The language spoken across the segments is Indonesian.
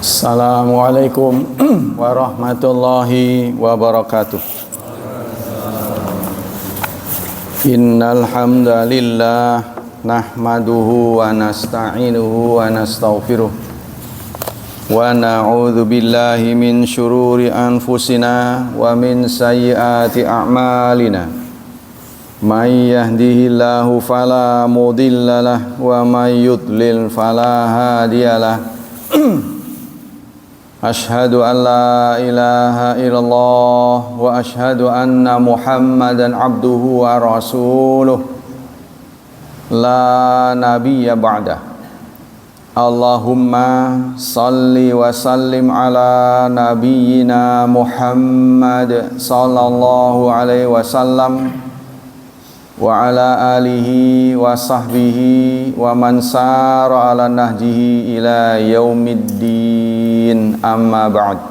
Assalamualaikum warahmatullahi wabarakatuh. Innal hamdalillah nahmaduhu wa nasta'inuhu wa nastaghfiruh wa na'udzu billahi min syururi anfusina wa min sayyiati a'malina. May yahdihillahu fala mudhillalah wa may yudlil fala hadiyalah. Ashhadu an la ilaha illallah wa ashhadu anna Muhammadan abduhu wa rasuluh la nabiyya ba'dah. Allahumma salli wa sallim ala nabiyyina Muhammad sallallahu alaihi wasallam wa ala alihi wa sahbihi wa man sara ala nahjihi ila yaumiddin, amma ba'd.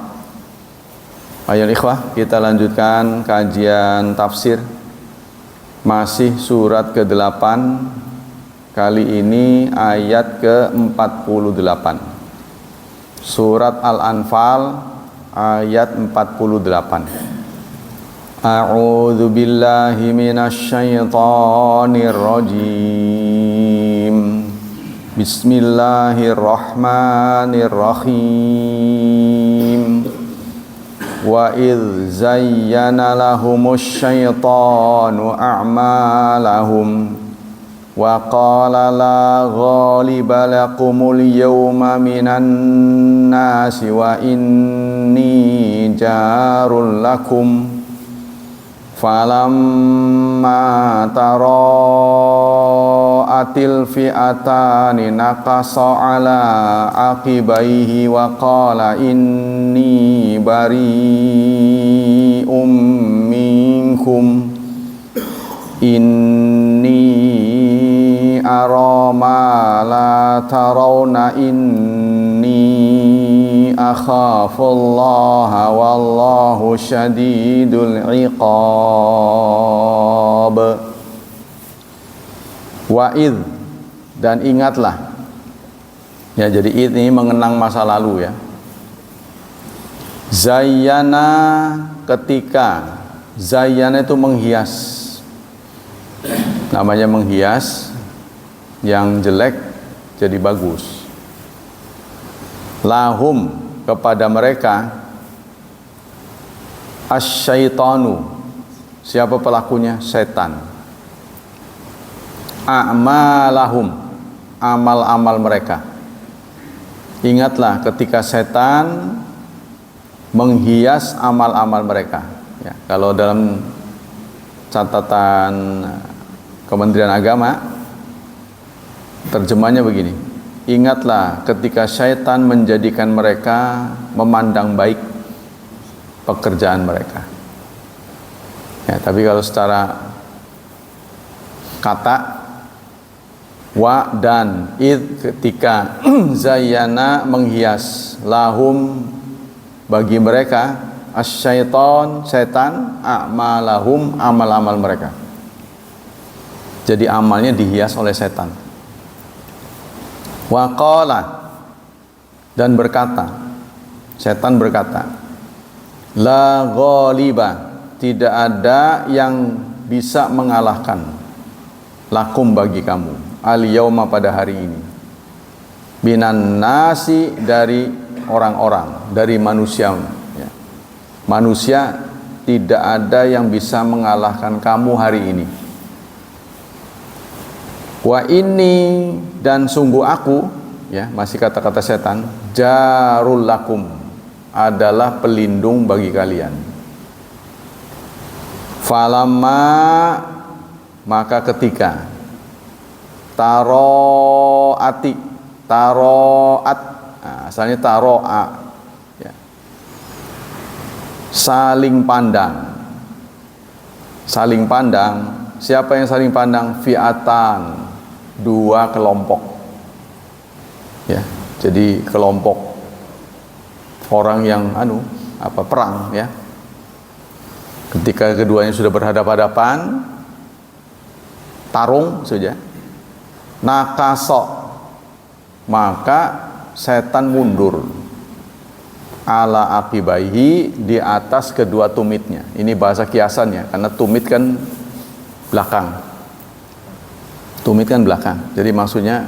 Ayo ikhwah, kita lanjutkan kajian tafsir masih surat ke-8, kali ini ayat ke-48, surat Al-Anfal ayat 48. A'udzu billahi minasy syaithanir rajim. Bismillahirrahmanirrahim. Wa idz zayyana lahumusy syaitanu a'malahum wa qala la ghaliba lakumul yawma minan nasi wa inni jarul lakum falamma tara'atil fi'atani naqasa ala aqibaihi wa qala inni bari'um minkum inni ara ma la tarawna inni akhafullaha wallahu syadidul iqab. Wa'idh, dan ingatlah. Ya, jadi ini mengenang masa lalu ya. Zayyana, ketika zayyana itu menghias. Namanya menghias, yang jelek jadi bagus. Lahum, kepada mereka, asyaitanu, siapa pelakunya? Setan. A'malahum, amal-amal mereka. Ingatlah ketika setan menghias amal-amal mereka ya, kalau dalam catatan Kementerian Agama terjemahnya begini: ingatlah ketika syaitan menjadikan mereka memandang baik pekerjaan mereka. Ya, tapi kalau secara kata, wa dan id, ketika zayyana menghias, lahum bagi mereka, asyaiton setan, a'malahum amal-amal mereka. Jadi amalnya dihias oleh setan. Wa qala, dan berkata, setan berkata, la ghaliba, tidak ada yang bisa mengalahkan, lakum bagi kamu, al yauma pada hari ini, binan nasi, dari orang-orang, dari manusia ya. Manusia tidak ada yang bisa mengalahkan kamu hari ini. Wa inni, dan sungguh aku ya, masih kata-kata setan, jarul lakum, adalah pelindung bagi kalian. Falamma, maka ketika, taro'ati, taro'at, nah, asalnya taro'a ya, saling pandang. Saling pandang, siapa yang saling pandang? Fi'atan, dua kelompok ya, jadi kelompok orang yang perang ya. Ketika keduanya sudah berhadapan-hadapan, tarung saja, nakasok, maka setan mundur ala aqibaihi, di atas kedua tumitnya. Ini bahasa kiasannya, karena tumit kan belakang. Tumit kan belakang. Jadi maksudnya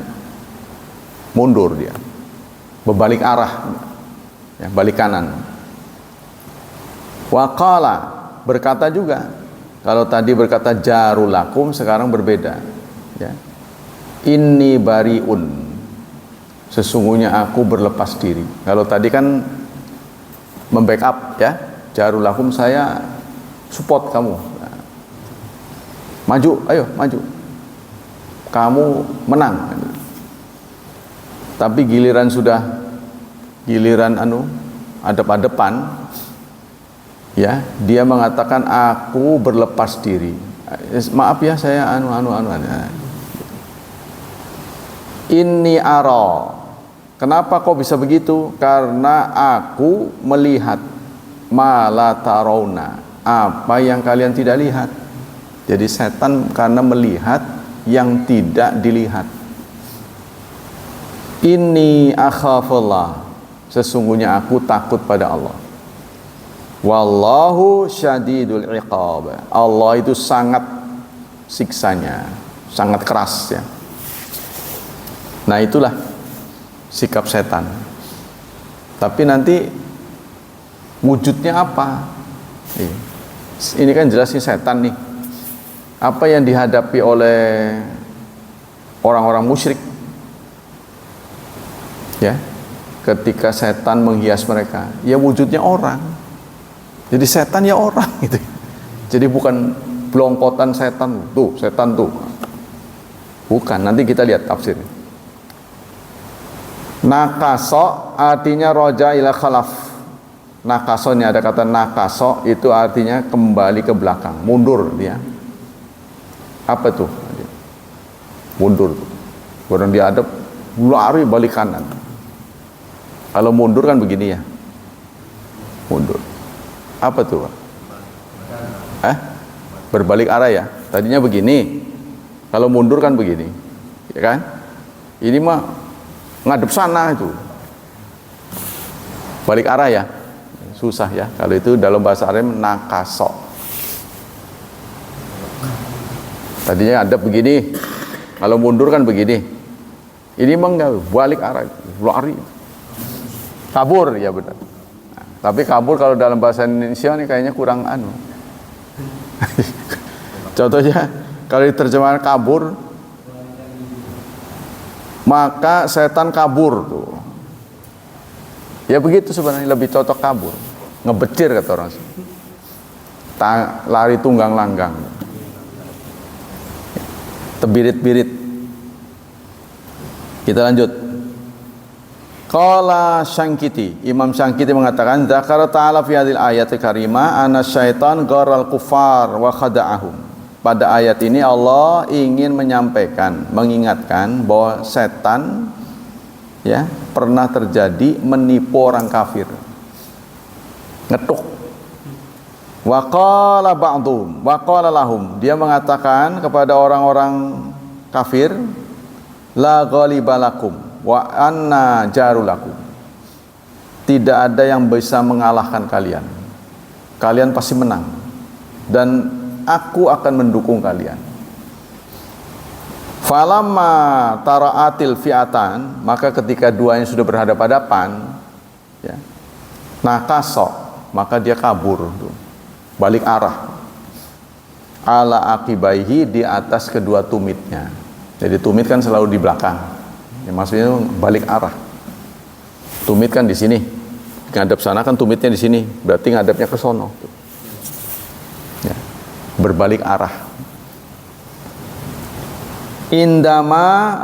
mundur dia. Berbalik arah. Ya, balik kanan. Wa qala, berkata juga. Kalau tadi berkata jarul lakum, sekarang berbeda. Ya. Inni bariun, sesungguhnya aku berlepas diri. Kalau tadi kan membackup, ya, jarul lakum, saya support kamu. Nah, maju, ayo maju. Kamu menang. Tapi giliran adep-adepan, ya, dia mengatakan aku berlepas diri. Maaf ya, saya Inni ara. Kenapa kok bisa begitu? Karena aku melihat mala tarawna, apa yang kalian tidak lihat. Jadi setan karena melihat yang tidak dilihat. Inni akhafullah, sesungguhnya aku takut pada Allah. Wallahu syadidul iqab, Allah itu sangat siksanya, sangat keras, ya. Nah, itulah sikap setan. Tapi nanti wujudnya apa? Ini kan jelas ini setan nih. Apa yang dihadapi oleh orang-orang musyrik, ya, ketika setan menghias mereka, ya wujudnya orang. Jadi setan ya orang gitu. Jadi bukan belongkotan setan tuh, setan tuh. Bukan, nanti kita lihat tafsirnya. Nakaso artinya roja ila khalaf. Nakaso ini ada kata nakaso, itu artinya kembali ke belakang, mundur dia. Apa tuh? Mundur. Orang dia ada lari balik kanan. Kalau mundur kan begini ya. Mundur. Apa tuh? Berbalik arah ya. Tadinya begini. Kalau mundur kan begini. Ya kan? Ini mah ngadep sana itu. Balik arah ya. Susah ya. Kalau itu dalam bahasa Arab nakaso. Tadinya ngadep begini. Kalau mundur kan begini. Ini mah enggak, balik arah, lari. Kabur ya benar. Nah, tapi kabur kalau dalam bahasa Indonesia ini kayaknya kurang Contohnya kalau diterjemahkan kabur, maka setan kabur tuh. Ya begitu sebenarnya, lebih cocok kabur. Ngebecir kata orang. Lari tunggang langgang. Tebirit-birit. Kita lanjut. Qala Syangkiti, Imam Syangkiti mengatakan, dzakara ta'ala fi hadhil ayatil karimah anna syaitan gharal kufar wa khada'ahum. Pada ayat ini Allah ingin menyampaikan, mengingatkan bahwa setan ya pernah terjadi menipu orang kafir. Ngetuk. Wa qala ba'dhum wa qala lahum, dia mengatakan kepada orang-orang kafir, la ghalibalakum wa anna jarulakum, tidak ada yang bisa mengalahkan kalian, kalian pasti menang dan aku akan mendukung kalian. Falamma tara'atil fi'atan, maka ketika duanya sudah berhadapan-hadapan ya, nakaso, maka dia kabur tuh, balik arah, ala aqibaihi, di atas kedua tumitnya. Jadi tumit kan selalu di belakang. Ya, maksudnya balik arah. Tumit kan di sini. Ngadep sana kan tumitnya di sini. Berarti ngadepnya ke sono. Ya. Berbalik arah. Indama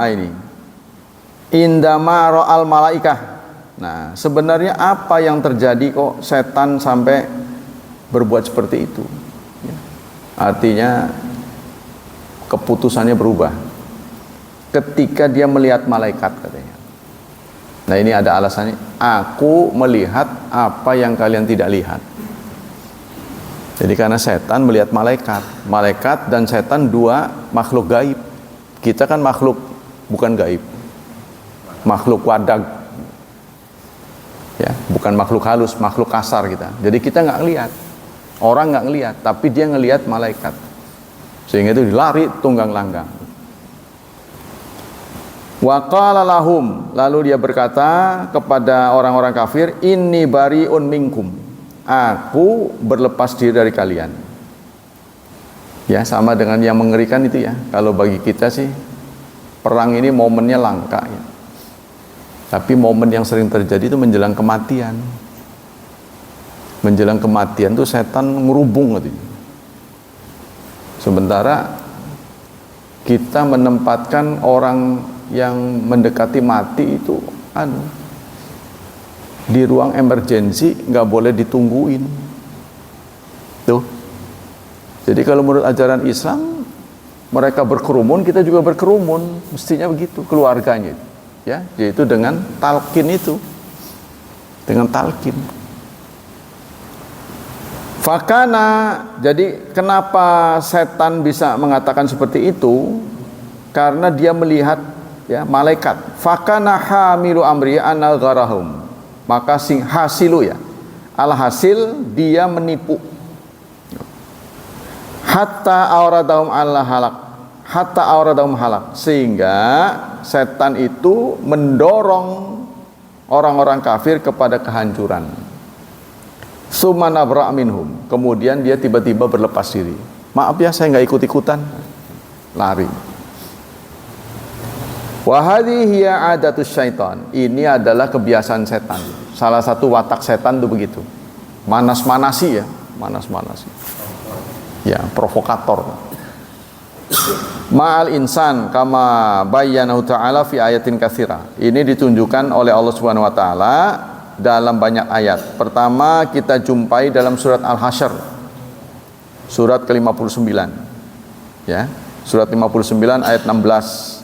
ra'al malaikah. Nah, sebenarnya apa yang terjadi kok setan sampai berbuat seperti itu? Ya. Artinya keputusannya berubah ketika dia melihat malaikat, katanya. Nah, ini ada alasannya. Aku melihat apa yang kalian tidak lihat. Jadi karena setan melihat malaikat. Malaikat dan setan dua makhluk gaib. Kita kan makhluk bukan gaib. Makhluk wadag. Ya, bukan makhluk halus, makhluk kasar kita. Jadi kita nggak ngelihat, orang nggak ngelihat, tapi dia ngelihat malaikat. Sehingga itu dilari tunggang langgang. Wa qala lahum, lalu dia berkata kepada orang-orang kafir, inni bariun minkum, aku berlepas diri dari kalian. Ya, sama dengan yang mengerikan itu ya. Kalau bagi kita sih perang ini momennya langka ya. Tapi momen yang sering terjadi itu menjelang kematian. Menjelang kematian itu setan ngerubung gitu. Sementara kita menempatkan orang yang mendekati mati itu di ruang emergensi, nggak boleh ditungguin tuh. Jadi kalau menurut ajaran Islam, mereka berkerumun, kita juga berkerumun, mestinya begitu keluarganya ya, yaitu dengan talqin itu, dengan talqin. Fakana, jadi kenapa setan bisa mengatakan seperti itu? Karena dia melihat ya malaikat. Fakana hamilu amri anal gharahum, maka hasilu ya, alhasil dia menipu. Hatta auradahum Allah halak, hatta auradahum halak, sehingga setan itu mendorong orang-orang kafir kepada kehancuran. Sumanabra minhum, kemudian dia tiba-tiba berlepas diri. Maaf ya, saya nggak ikut-ikutan, lari. Wahadi hiya adatus syaitan, ini adalah kebiasaan setan. Salah satu watak setan itu begitu, manas-manasi ya, manas-manasi. Ya, provokator. Ma'al insan kama bayyanahu ta'ala fi ayatin katsira. Ini ditunjukkan oleh Allah Subhanahu wa taala dalam banyak ayat. Pertama kita jumpai dalam surat Al-Hasyr, surat ke-59 ya, surat 59 ayat 16.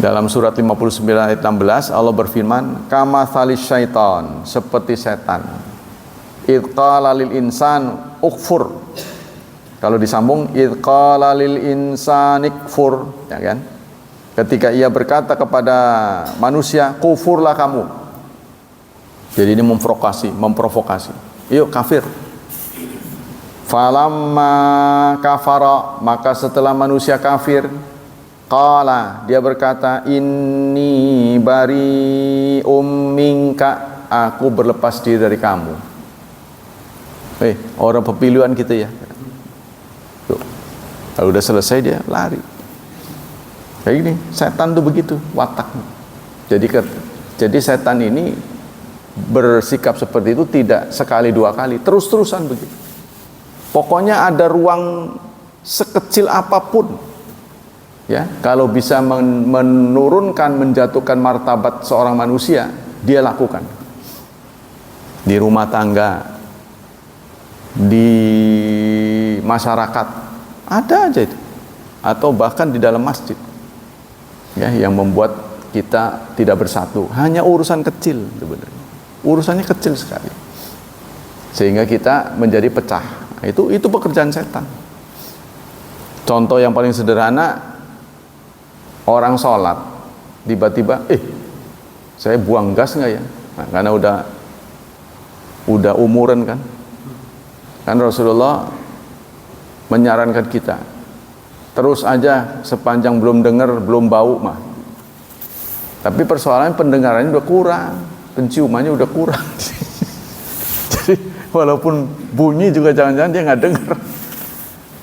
Dalam surat 59 ayat 16 Allah berfirman, kama thalis syaitan, seperti setan, idh qala lil insan ukfur. Kalau disambung, idh qala lil insani kfur, ya kan? Ketika ia berkata kepada manusia, kufurlah kamu. Jadi ini memprovokasi. Yuk kafir. Falamma kafara, maka setelah manusia kafir, qala, dia berkata, inni bari'um minka, aku berlepas diri dari kamu. Orang pepilihan kita ya. Tuh. Kalau udah selesai dia lari. Kayak gini, setan tuh begitu wataknya. Jadi setan ini bersikap seperti itu tidak sekali dua kali, terus-terusan begitu. Pokoknya ada ruang sekecil apapun, ya, kalau bisa menurunkan, menjatuhkan martabat seorang manusia, dia lakukan. Di rumah tangga, di masyarakat, ada aja itu. Atau bahkan di dalam masjid. Ya, yang membuat kita tidak bersatu, hanya urusan kecil sebenarnya, urusannya kecil sekali, sehingga kita menjadi pecah. Itu pekerjaan setan. Contoh yang paling sederhana, orang sholat tiba-tiba, saya buang gas nggak ya? Nah, karena udah umuran kan Rasulullah menyarankan kita, terus aja sepanjang belum dengar, belum bau mah. Tapi persoalannya pendengarannya udah kurang, penciumannya udah kurang. Jadi walaupun bunyi juga jangan-jangan dia nggak dengar.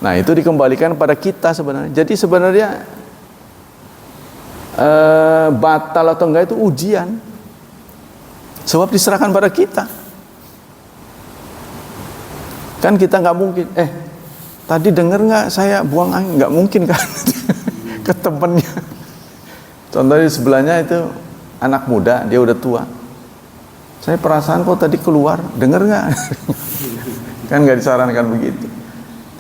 Nah, itu dikembalikan pada kita sebenarnya. Jadi sebenarnya batal atau enggak itu ujian, sebab diserahkan pada kita. Kan kita nggak mungkin, tadi dengar nggak saya buang angin, nggak mungkin kan. Ke temennya, contohnya di sebelahnya itu anak muda, dia udah tua, saya perasaan kok tadi keluar, dengar nggak? Kan nggak disarankan begitu.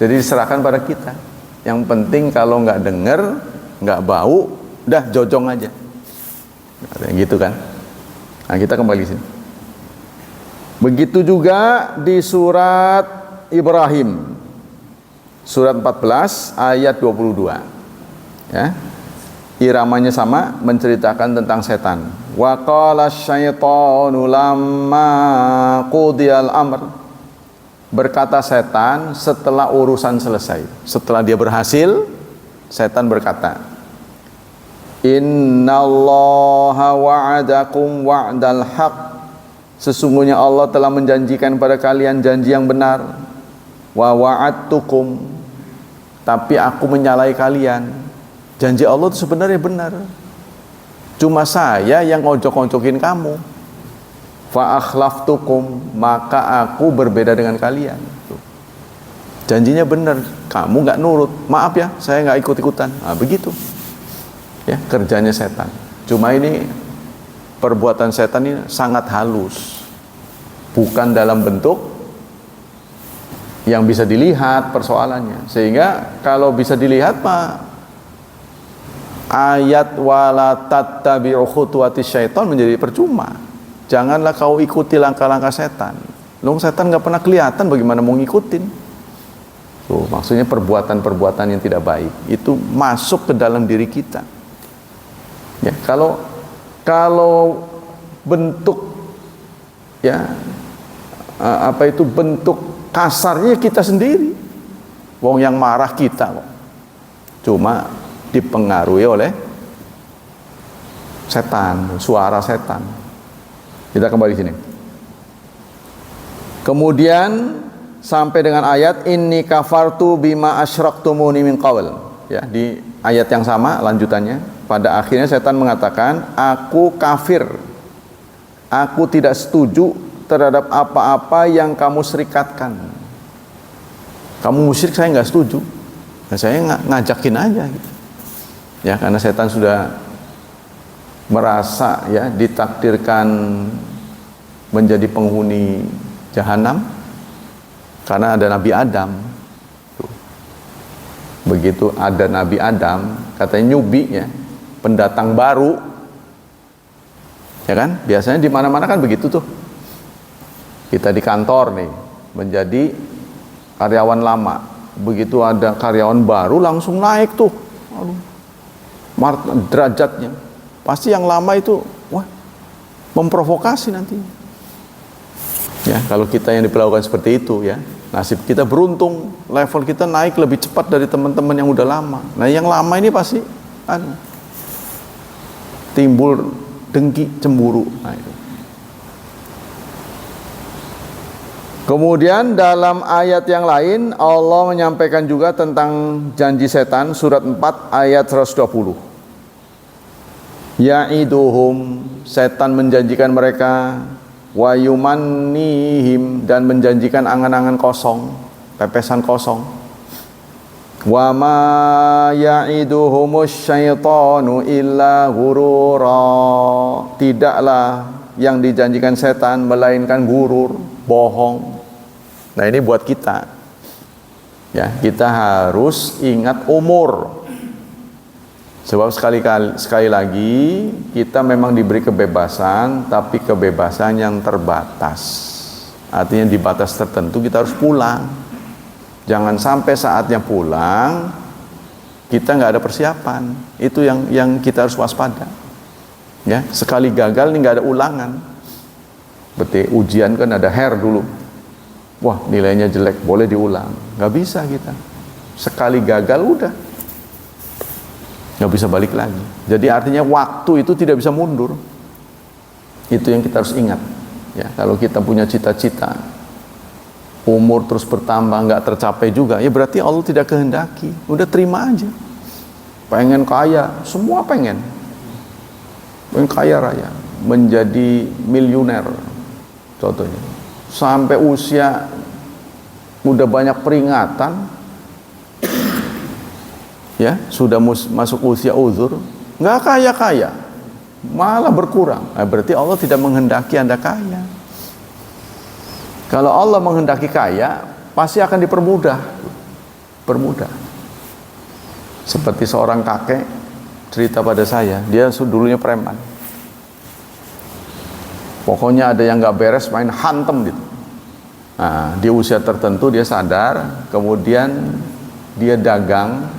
Jadi diserahkan pada kita. Yang penting kalau nggak dengar, nggak bau, udah jojong aja, gitu kan. Nah, kita kembali sini. Begitu juga di surat Ibrahim, surat 14 ayat 22 ya. iramanya sama, menceritakan tentang setan. Wa qala asyaitanu lamma qudiyal amr. Berkata setan setelah urusan selesai. Setelah dia berhasil, setan berkata, Innallaha wa'adakum wa'dal haq. Sesungguhnya Allah telah menjanjikan pada kalian janji yang benar. Wa wa'adtukum, tapi aku menyalahi kalian. Janji Allah itu sebenarnya benar. Cuma saya yang ngojok-ngojokin kamu. Fa akhlaftukum, maka aku berbeda dengan kalian. Janjinya benar, kamu nggak nurut. Maaf ya, saya nggak ikut-ikutan. Nah, begitu. Ya, kerjanya setan. Cuma ini perbuatan setan ini sangat halus. Bukan dalam bentuk yang bisa dilihat persoalannya. Sehingga kalau bisa dilihat Pak, ayat wala tattabi'u khutuwati syaitan menjadi percuma. Janganlah kau ikuti langkah-langkah setan. Loh, setan nggak pernah kelihatan, bagaimana mau ngikutin? Tuh, maksudnya perbuatan-perbuatan yang tidak baik itu masuk ke dalam diri kita. Ya, kalau bentuk ya bentuk kasarnya kita sendiri. Wong yang marah kita kok. Cuma dipengaruhi oleh setan, suara setan. Kita kembali sini. Kemudian sampai dengan ayat inni kafartu bima asyraktumuni min qabl. Ya, di ayat yang sama lanjutannya, pada akhirnya setan mengatakan, aku kafir. Aku tidak setuju terhadap apa-apa yang kamu serikatkan. Kamu musyrik, saya nggak setuju. Nah, saya ngajakin aja gitu. Ya, karena setan sudah merasa ya ditakdirkan menjadi penghuni jahanam karena ada Nabi Adam. Begitu ada Nabi Adam, katanya nyubi ya, pendatang baru. Ya kan? Biasanya di mana-mana kan begitu tuh. Kita di kantor nih menjadi karyawan lama. Begitu ada karyawan baru langsung naik tuh. Derajatnya. Pasti yang lama itu memprovokasi nanti. Ya, kalau kita yang diperlakukan seperti itu ya, nasib kita beruntung, level kita naik lebih cepat dari teman-teman yang udah lama. Nah, yang lama ini pasti timbul dengki, cemburu. Nah, itu. Kemudian dalam ayat yang lain Allah menyampaikan juga tentang janji setan, surat 4 ayat 120. Ya'iduhum, setan menjanjikan mereka, wa yumannihim, dan menjanjikan angan-angan kosong, pepesan kosong. Wa ma ya'iduhumus syaitanu illa ghurura. Tidaklah yang dijanjikan setan melainkan gurur, bohong. Nah, ini buat kita. Ya, kita harus ingat umur. Sebab sekali lagi kita memang diberi kebebasan, tapi kebebasan yang terbatas. Artinya di batas tertentu kita harus pulang. Jangan sampai saatnya pulang kita nggak ada persiapan. Itu yang kita harus waspada. Ya, sekali gagal ini nggak ada ulangan. Berarti ujian kan ada dulu. Wah, nilainya jelek, boleh diulang. Nggak bisa kita. Sekali gagal udah. Nggak bisa balik lagi. Jadi artinya waktu itu tidak bisa mundur. Itu yang kita harus ingat. Ya, kalau kita punya cita-cita, umur terus bertambah nggak tercapai juga, ya berarti Allah tidak kehendaki. Udah terima aja. Pengen kaya, semua pengen kaya raya, menjadi miliuner, contohnya. Sampai usia udah banyak peringatan. Ya, sudah masuk usia uzur, nggak kaya-kaya, malah berkurang. Nah, berarti Allah tidak menghendaki Anda kaya. Kalau Allah menghendaki kaya, pasti akan dipermudah. Permudah. Seperti seorang kakek cerita pada saya, dia dulunya preman. Pokoknya ada yang nggak beres, main hantem gitu. Nah, di usia tertentu dia sadar, kemudian dia dagang.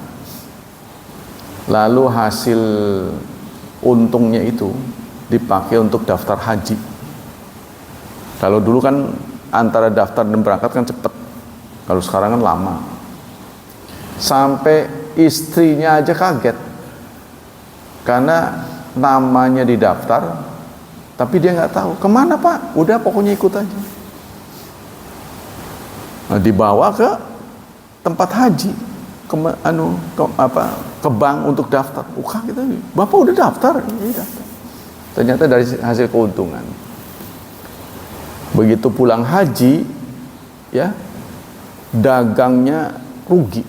Lalu hasil untungnya itu dipakai untuk daftar haji. Kalau dulu kan antara daftar dan berangkat kan cepet, kalau sekarang kan lama. Sampai istrinya aja kaget karena namanya didaftar tapi dia nggak tahu kemana Pak, udah pokoknya ikut aja. Nah, dibawa ke tempat haji, ke bank untuk daftar. Gitu, Bapak udah daftar? Iya, daftar. Ternyata dari hasil keuntungan. Begitu pulang haji, ya, dagangnya rugi.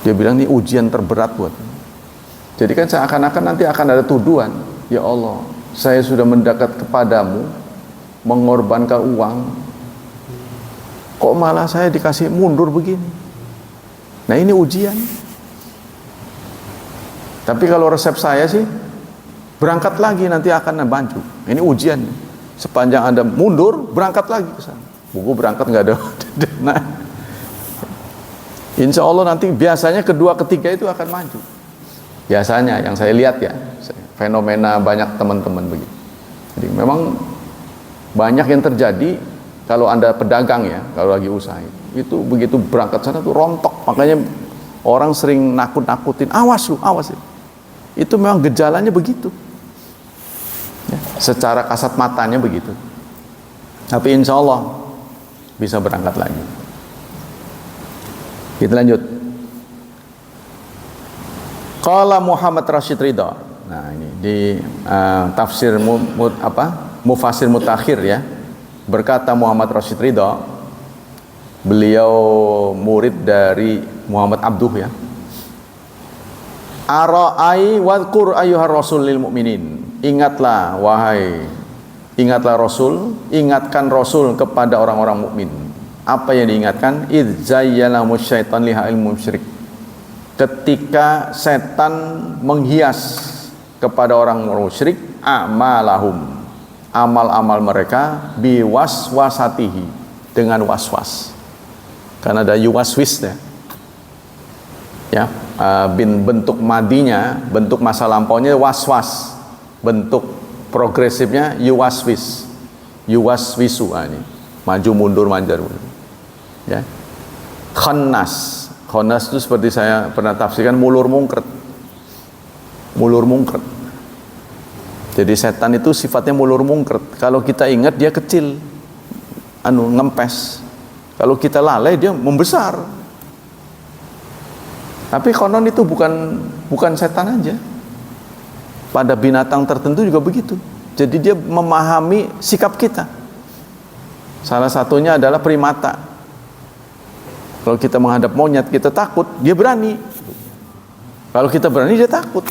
Dia bilang ini ujian terberat buat. Jadi kan seakan-akan nanti akan ada tuduhan, ya Allah, saya sudah mendekat kepadamu, mengorbankan uang, kok malah saya dikasih mundur begini. Nah ini ujian. Tapi kalau resep saya sih, berangkat lagi nanti akan maju. Ini ujian. Sepanjang Anda mundur, berangkat lagi ke sana. Buku berangkat nggak ada. Nah, insya Allah nanti biasanya kedua ketiga itu akan maju. Biasanya yang saya lihat ya, fenomena banyak teman-teman begitu. Jadi memang banyak yang terjadi kalau Anda pedagang ya, kalau lagi usaha itu begitu berangkat sana tuh rontok. Makanya orang sering nakut-nakutin, awas lu, awas ya. Itu memang gejalanya begitu. Ya, secara kasat matanya begitu. Tapi insya Allah bisa berangkat lagi. Kita lanjut. Qala Muhammad Rashid Ridha. Nah ini di tafsir Mufassir Mutakhir ya. Berkata Muhammad Rashid Ridha, beliau murid dari Muhammad Abduh ya. Ara'ai wadhkur ayyuhar rasul lil mu'minin. Ingatlah Rasul, ingatkan Rasul kepada orang-orang mukmin. Apa yang diingatkan? Idz zayyana musyaitan liha'il musyrik. Ketika setan menghias kepada orang musyrik amalahum, amal-amal mereka biwaswasatihi, dengan waswas. Karena ada yuwaswisnya. Ya, bentuk madinya, bentuk masa lampaunya waswas. Bentuk progresifnya yuwaswisu ini. Maju mundur manjar. Ya. Khannas itu seperti saya pernah tafsirkan mulur mungkret. Jadi setan itu sifatnya mulur mungkret. Kalau kita ingat dia kecil, ngempes. Kalau kita lalai dia membesar. Tapi konon itu bukan setan aja. Pada binatang tertentu juga begitu. Jadi dia memahami sikap kita. Salah satunya adalah primata. Kalau kita menghadap monyet, kita takut, dia berani. Kalau kita berani, dia takut.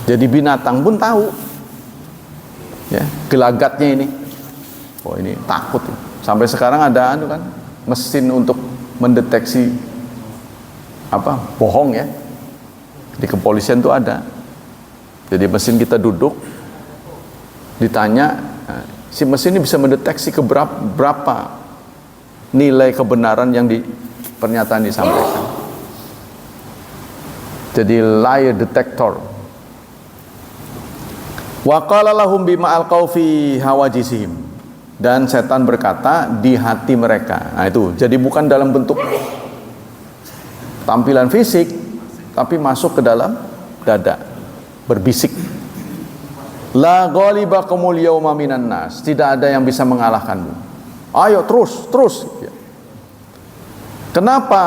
Jadi binatang pun tahu. Ya, gelagatnya ini. Oh ini takut. Sampai sekarang ada mesin untuk mendeteksi bohong ya. Di kepolisian tuh ada. Jadi mesin kita duduk, ditanya, si mesin ini bisa mendeteksi berapa nilai kebenaran yang pernyataan disampaikan. Jadi lie detector. Wa qala lahum bima alqaw fi hawajisihim. Dan setan berkata di hati mereka. Nah itu, jadi bukan dalam bentuk tampilan fisik, tapi masuk ke dalam dada, berbisik. La ghalibakumul yawma minan nas. Tidak ada yang bisa mengalahkanmu. Ayo terus. Kenapa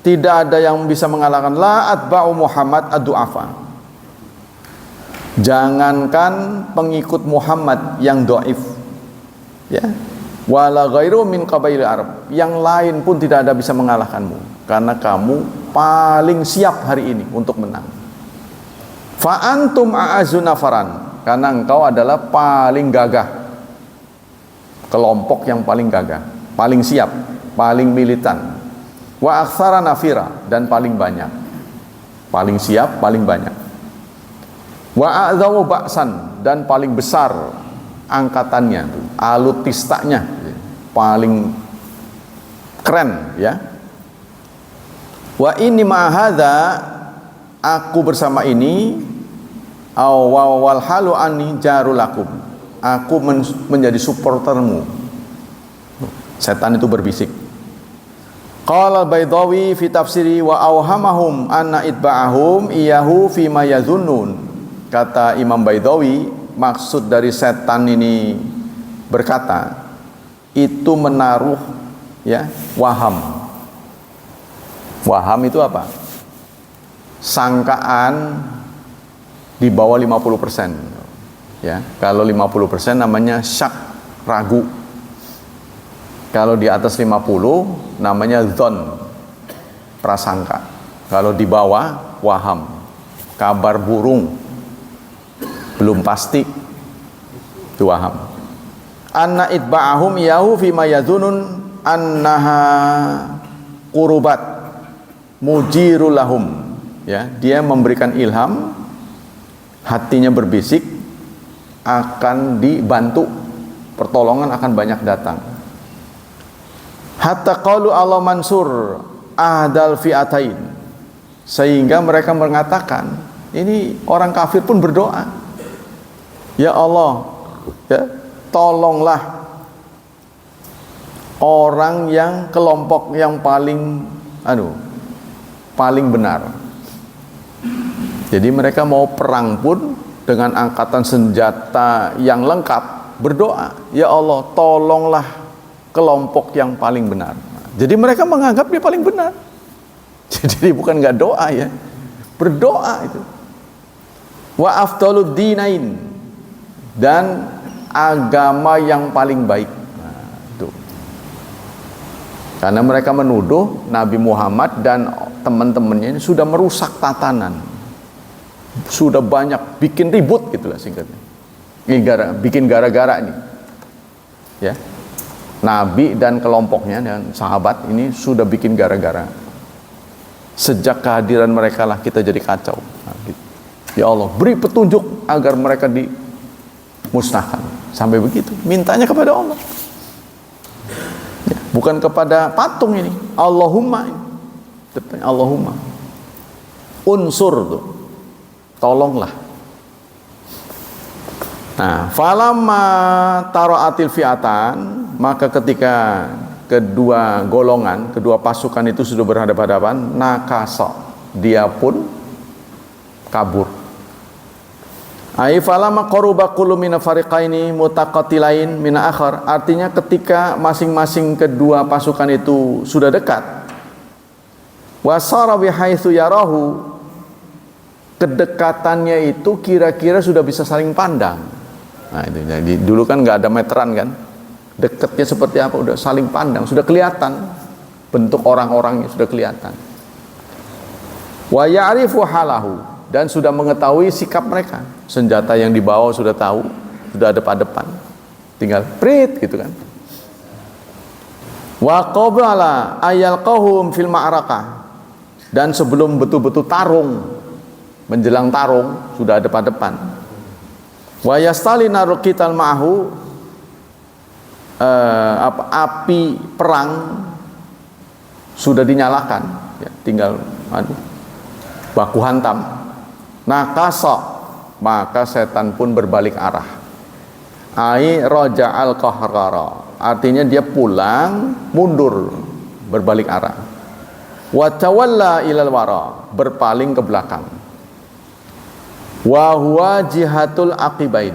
tidak ada yang bisa mengalahkan? La atba'u Muhammad ad-du'afa. Jangankan pengikut Muhammad yang doif, ya, wala ghairu min qabail Arab, yang lain pun tidak ada bisa mengalahkanmu, karena kamu paling siap hari ini untuk menang. Fa antum a'azzu nafaran, karena engkau adalah paling gagah, kelompok yang paling gagah, paling siap, paling militan. Wa aktsara nafira, dan paling banyak, paling siap, paling banyak. Wa a'dzamu ba'san, dan paling besar angkatannya, alutistanya, paling keren ya. Wa inni ma'ahadza, aku bersama ini, wal halu anni jarulakum, aku menjadi supportermu. Setan itu berbisik. Qala Baydawi fi tafsiri wa awhamahum anna itba'ahum iyahu fi ma yazunnun. Kata Imam Baydawi, maksud dari setan ini berkata, itu menaruh ya waham. Waham itu apa? Sangkaan di bawah 50%. Ya, kalau 50% namanya syak, ragu. Kalau di atas 50 namanya dzon, prasangka. Kalau di bawah waham, kabar burung, belum pasti, itu waham. Anna itba'ahum yahu fima yadhunun annaha qurubat mujirul lahum. Ya, dia memberikan ilham, hatinya berbisik akan dibantu, pertolongan akan banyak datang. Hatta qalu Allah mansur ahdal fi'atain, sehingga mereka mengatakan, ini orang kafir pun berdoa, ya Allah, ya, tolonglah orang yang kelompok yang paling benar. Jadi mereka mau perang pun dengan angkatan senjata yang lengkap berdoa, ya Allah tolonglah kelompok yang paling benar. Jadi mereka menganggap dia paling benar. Jadi bukan nggak doa ya, berdoa itu. Wa afdalud dinain, dan agama yang paling baik. Nah, itu. Karena mereka menuduh Nabi Muhammad dan teman-temannya ini sudah merusak tatanan, sudah banyak bikin ribut gitulah singkatnya. Ini bikin gara-gara ini. Ya. Nabi dan kelompoknya dan sahabat ini sudah bikin gara-gara. Sejak kehadiran mereka lah kita jadi kacau. Nah, gitu. Ya Allah, beri petunjuk agar mereka dimusnahkan. Sampai begitu, mintanya kepada Allah. Ya, bukan kepada patung ini. Allahumma. Allahumma. Unsur tuh. Tolonglah. Nah, falamma tara'atil fi'atan, maka ketika kedua golongan, kedua pasukan itu sudah berhadapan-hadapan, nakasa, dia pun kabur. Ai falamma qaruba kullu min fariqaini mutaqatilain min akhar, artinya ketika masing-masing kedua pasukan itu sudah dekat, wasara bi haitsu yarahu, kedekatannya itu kira-kira sudah bisa saling pandang. Nah itu, jadi dulu kan nggak ada meteran kan, dekatnya seperti apa udah saling pandang, sudah kelihatan bentuk orang-orangnya, sudah kelihatan. Wa ya'rifu halahu, dan sudah mengetahui sikap mereka, senjata yang dibawa sudah tahu, sudah depan-depan, tinggal prit gitu kan. Wa qabala ayalqahum fil ma'rakah, dan sebelum betul-betul tarung, menjelang tarung sudah depan-depan. Wa yastalina ruqital ma'hu, api perang sudah dinyalakan, ya, tinggal baku hantam. Nakasa, maka setan pun berbalik arah. Ai raja'al qahqara, artinya dia pulang mundur, berbalik arah. Wa tawalla ilal wara, berpaling ke belakang. Wa huwa jihatul aqibain,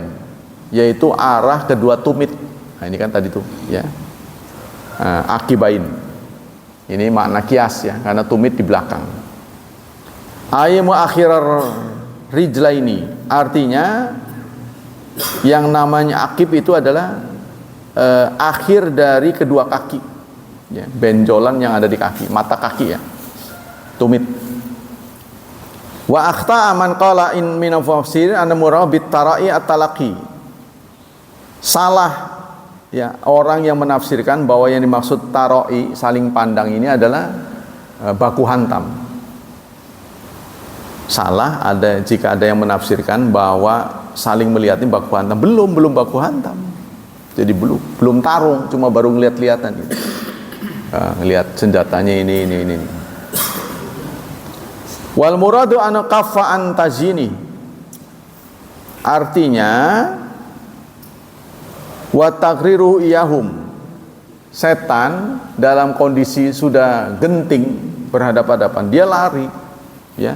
yaitu arah kedua tumit. Nah ini kan tadi tuh ya, aqibain ini makna kias ya, karena tumit di belakang. Aymu akhirar rijlaini, artinya yang namanya akib itu adalah akhir dari kedua kaki ya, benjolan yang ada di kaki, mata kaki ya, tumit. Wa akhta'a man qala in min al-tafsir anna murad bit tara'i at-talaqi. Salah ya orang yang menafsirkan bahwa yang dimaksud tara'i, saling pandang, ini adalah baku hantam. Salah ada jika ada yang menafsirkan bahwa saling melihat ini baku hantam. Belum baku hantam. Jadi belum tarung, cuma baru ngeliat-lihatan gitu. Lihat senjatanya ini. Wal muradu an kaffa an tazini. Artinya wa taqriru iyahum. Setan dalam kondisi sudah genting berhadapan-hadapan, dia lari, ya.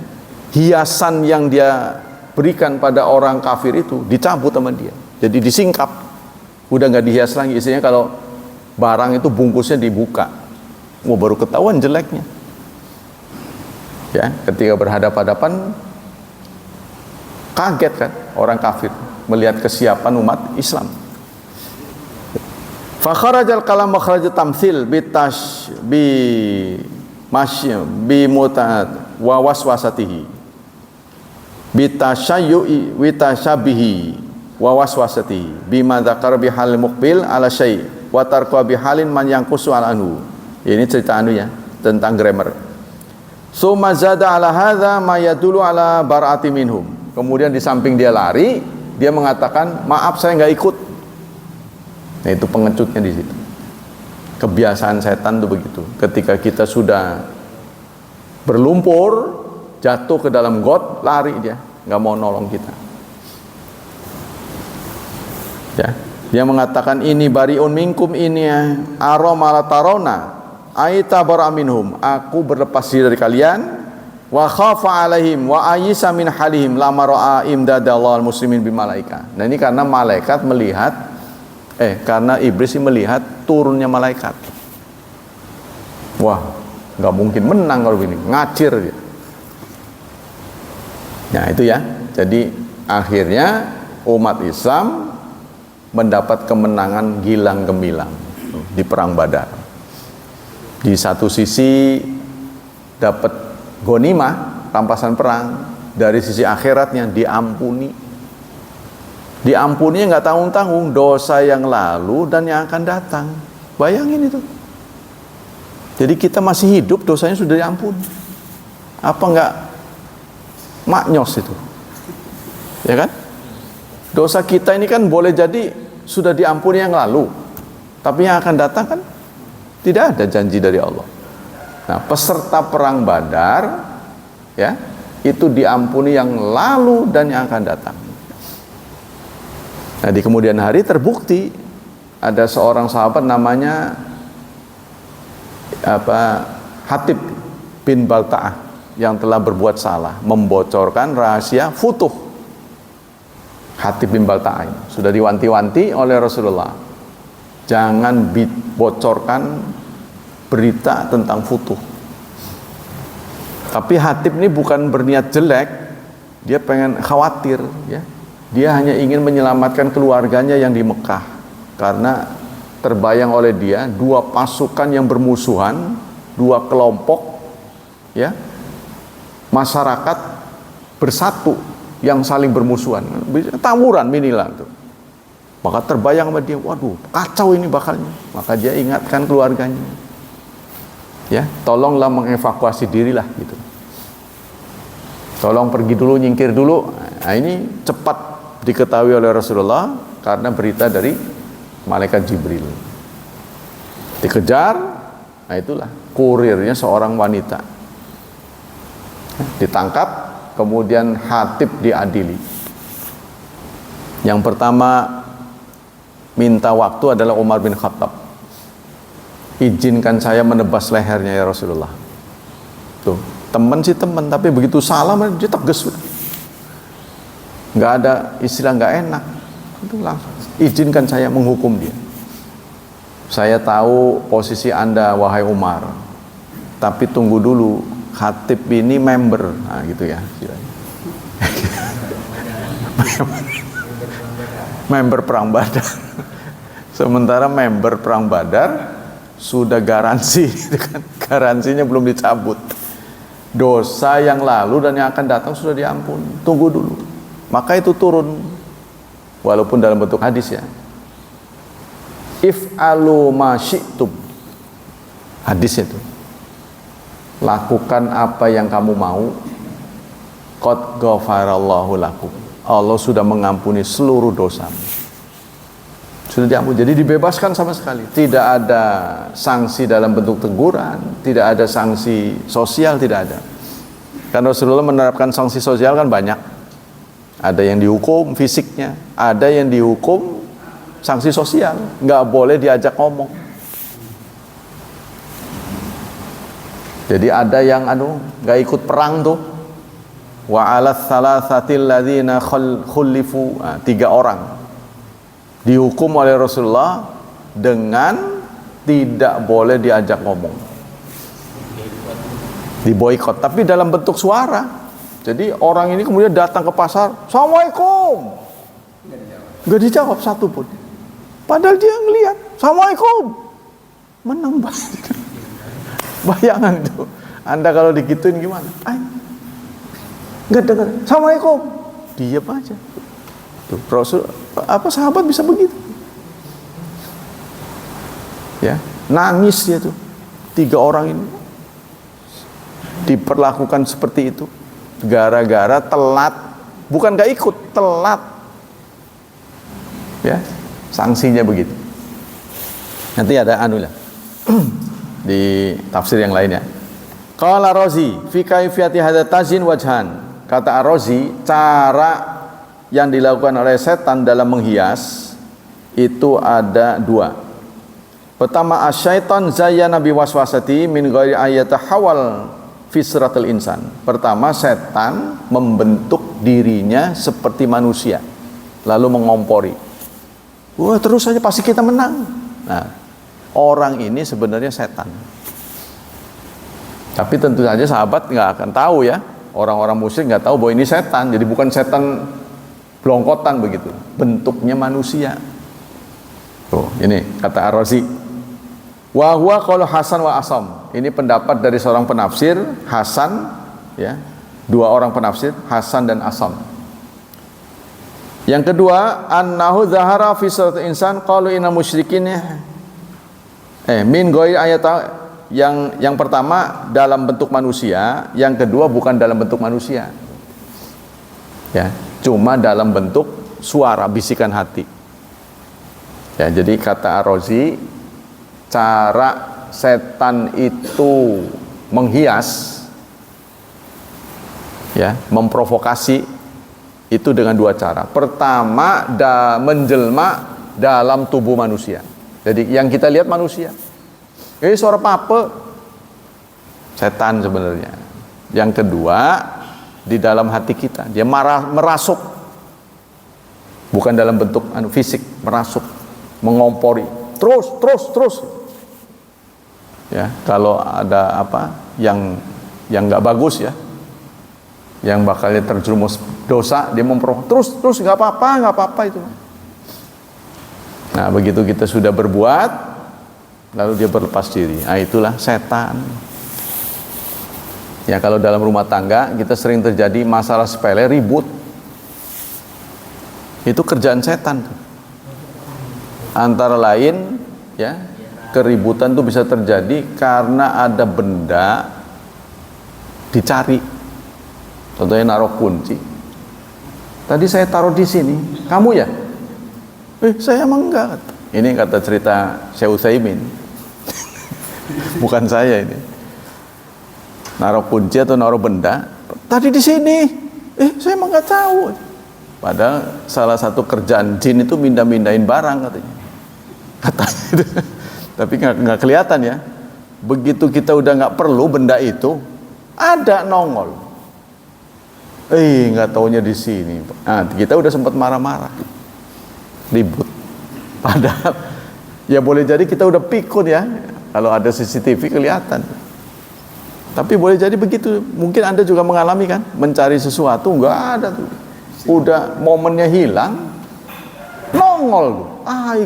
Hiasan yang dia berikan pada orang kafir itu dicabut sama dia, jadi disingkap, udah nggak dihias lagi. Isinya kalau barang itu bungkusnya dibuka, baru ketahuan jeleknya, ya. Ketika berhadapan-hadapan kaget kan orang kafir melihat kesiapan umat Islam. Fa kharajal kalam makhraj tamtsil bi mutad wa waswasatihi bitasyayyi wa tashabihi wa waswasatihi bima dzakar bi hal muqbil ala syai' wa tarku bi halin man yanqusu al anhu. Ini cerita ya tentang grammar. Summa zada ala hadza ma yadullu ala bara'ati minhum. Kemudian di samping dia lari, dia mengatakan, "Maaf saya enggak ikut." Nah, itu pengecutnya di situ. Kebiasaan setan itu begitu. Ketika kita sudah berlumpur, jatuh ke dalam got, lari dia, nggak mau nolong kita. Ya, dia mengatakan ini bariun minkum, ini aroma tarona, aita bara minhum. Aku berlepas diri dari kalian. Wa khafa alaihim wa ayisa min halihim lama ra'a imdadallahu muslimin bimalaika. Nah, ini karena malaikat melihat karena iblis melihat turunnya malaikat. Wah, nggak mungkin menang kalau begini, ngacir dia. Nah itu ya, jadi akhirnya umat Islam mendapat kemenangan gilang gemilang di perang Badar. Di satu sisi dapat ghanimah, rampasan perang, dari sisi akhiratnya diampuni. Diampuninya nggak tanggung-tanggung dosa yang lalu dan yang akan datang. Bayangin itu. Jadi kita masih hidup, dosanya sudah diampuni. Apa nggak maknyos itu? Ya kan? Dosa kita ini kan boleh jadi sudah diampuni yang lalu, tapi yang akan datang kan tidak ada janji dari Allah. Nah, peserta perang Badar, ya, itu diampuni yang lalu dan yang akan datang. Nah, di kemudian hari terbukti ada seorang sahabat namanya Hatib bin Balta'ah yang telah berbuat salah, membocorkan rahasia futuh. Hatib bin Balta'ah ini sudah diwanti-wanti oleh Rasulullah, jangan bocorkan berita tentang futuh. Tapi Hatib ini bukan berniat jelek, dia pengen khawatir, ya. Dia hanya ingin menyelamatkan keluarganya yang di Mekah, karena terbayang oleh dia dua pasukan yang bermusuhan, dua kelompok, ya, masyarakat bersatu yang saling bermusuhan, tawuran minilah tuh. Maka terbayang sama dia, waduh, kacau ini bakalnya. Maka dia ingatkan keluarganya, ya, tolonglah mengevakuasi dirilah gitu. Tolong pergi dulu, nyingkir dulu. Nah, ini cepat diketahui oleh Rasulullah karena berita dari malaikat Jibril. Dikejar, nah itulah kurirnya seorang wanita. Ditangkap, kemudian Hatib diadili. Yang pertama minta waktu adalah Umar bin Khattab. Izinkan saya menebas lehernya ya Rasulullah. Tuh, teman sih teman, tapi begitu salah dia tegas. Nggak ada istilah nggak enak, itu langsung izinkan saya menghukum dia. Saya tahu posisi Anda wahai Umar, tapi tunggu dulu, Hatib ini member, nah gitu ya, member perang Badar. Sementara member perang Badar sudah garansi, kan? Garansinya belum dicabut. Dosa yang lalu dan yang akan datang sudah diampuni. Tunggu dulu. Maka itu turun, walaupun dalam bentuk hadis ya. If'alu ma syi'tum. Hadis itu. Lakukan apa yang kamu mau. Qad ghafarallahu lakum. Allah sudah mengampuni seluruh dosamu. Sudah diampuni. Jadi dibebaskan sama sekali. Tidak ada sanksi dalam bentuk teguran, tidak ada sanksi sosial, tidak ada. Kan Rasulullah menerapkan sanksi sosial kan banyak. Ada yang dihukum fisiknya, ada yang dihukum sanksi sosial, nggak boleh diajak ngomong. Jadi ada yang nggak ikut perang tuh. Wa 'alas salasatil ladzina khulifu, 3 orang dihukum oleh Rasulullah dengan tidak boleh diajak ngomong, diboikot, tapi dalam bentuk suara. Jadi orang ini kemudian datang ke pasar, Assalamualaikum, nggak dijawab satu pun, padahal dia ngelihat Assalamualaikum, menang banget. Bayangan tuh, Anda kalau digituin gimana? Nggak dengar Assalamualaikum, diam aja. Tuh, Rasul, sahabat bisa begitu? Ya, nangis dia tuh. 3 orang ini diperlakukan seperti itu gara-gara telat, bukan gak ikut, telat. Ya, sanksinya begitu. Nanti ada anulah di tafsir yang lainnya. Qala Razi fi kaifiyati hadza tazin wajhan. Kata Ar-Razi, cara yang dilakukan oleh setan dalam menghias itu ada 2. Pertama, asyaiton zayyana bi waswasati min ghairi ayatahawal fi siratil insan. Pertama, setan membentuk dirinya seperti manusia, lalu mengompori. Wah, terus saja pasti kita menang. Nah, orang ini sebenarnya setan. Tapi tentu saja sahabat nggak akan tahu ya. Orang-orang musyrik nggak tahu bahwa ini setan. Jadi bukan setan belongkotan begitu, bentuknya manusia. Tuh, ini kata Ar-Razi. Wa huwa qaulu Hasan wa Asam. Ini pendapat dari seorang penafsir, Hasan, ya. 2 orang penafsir, Hasan dan Asam. Yang kedua, annahu zahara fi suratil insan qalu innal musyrikin min ghairi ayata. Yang pertama dalam bentuk manusia, yang kedua bukan dalam bentuk manusia. Ya, cuma dalam bentuk suara, bisikan hati. Ya, jadi kata Ar-Razi, cara setan itu menghias, ya, memprovokasi itu dengan 2 cara. Pertama, menjelma dalam tubuh manusia. Jadi yang kita lihat manusia. Ini suara pape, setan sebenarnya. Yang kedua, di dalam hati kita, dia merasuk, bukan dalam bentuk fisik, merasuk, mengompori, terus. Ya, kalau ada yang nggak bagus ya, yang bakalnya terjerumus dosa, dia terus nggak apa-apa itu. Nah, begitu kita sudah berbuat, lalu dia berlepas diri. Nah, itulah setan. Ya, kalau dalam rumah tangga kita sering terjadi masalah sepele, ribut. Itu kerjaan setan. Antara lain, ya, keributan itu bisa terjadi karena ada benda dicari. Contohnya naruh kunci. Tadi saya taruh di sini, kamu ya? Saya emang enggak. Ini kata cerita Syekh Utsaimin. Bukan saya ini. Naruh kunci atau naruh benda, tadi di sini. Saya emang nggak tahu. Padahal salah satu kerjaan jin itu mindah-mindahin barang katanya. Tapi nggak kelihatan ya. Begitu kita udah nggak perlu benda itu, ada nongol. Nggak taunya di sini. Nah, kita udah sempat marah-marah, ribut. Padahal ya boleh jadi kita udah pikun ya. Kalau ada CCTV kelihatan. Tapi boleh jadi begitu. Mungkin Anda juga mengalami kan, mencari sesuatu nggak ada tuh. Udah momennya hilang, nongol.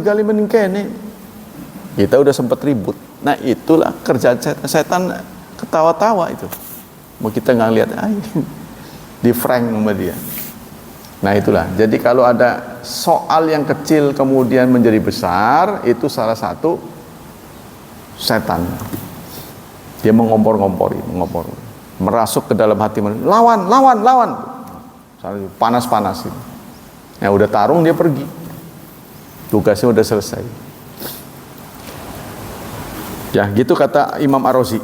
Gali meningkene. Kita udah sempat ribut. Nah, itulah kerjaan setan. Setan ketawa-tawa itu. Mau kita nggak lihat, di prank sama dia. Nah, itulah. Jadi kalau ada soal yang kecil kemudian menjadi besar, itu salah satu setan. Dia mengompor-ngompori, merasuk ke dalam hati manusia. Lawan. Panas-panas itu. Ya udah tarung dia pergi. Tugasnya udah selesai. Ya, gitu kata Imam Ar-Razi.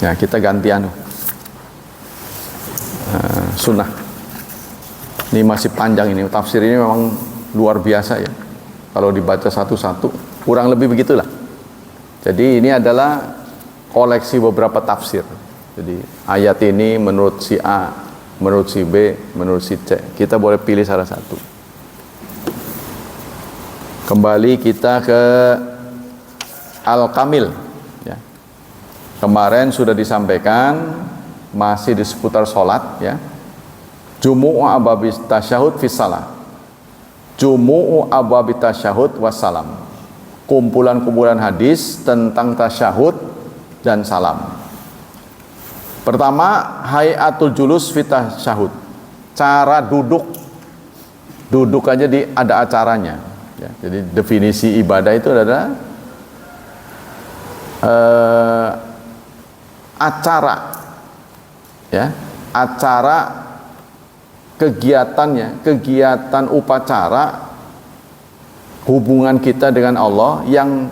Ya, kita gantian sunnah. Ini masih panjang ini, tafsir ini memang luar biasa ya. Kalau dibaca satu-satu, kurang lebih begitulah. Jadi ini adalah koleksi beberapa tafsir. Jadi ayat ini menurut si A, menurut si B, menurut si C. Kita boleh pilih salah satu. Kembali kita ke Al-Kamil ya. Kemarin sudah disampaikan, masih di seputar sholat ya. Jumu'u ababit tasyahud fis salah. Jumu'u ababit tasyahud wassalam. Kumpulan-kumpulan hadis tentang tasyahud dan salam. Pertama, hayatul julus fit tasyahud. Cara duduk. Duduk aja ada acaranya ya. Jadi definisi ibadah itu adalah acara ya, acara kegiatannya, kegiatan upacara hubungan kita dengan Allah yang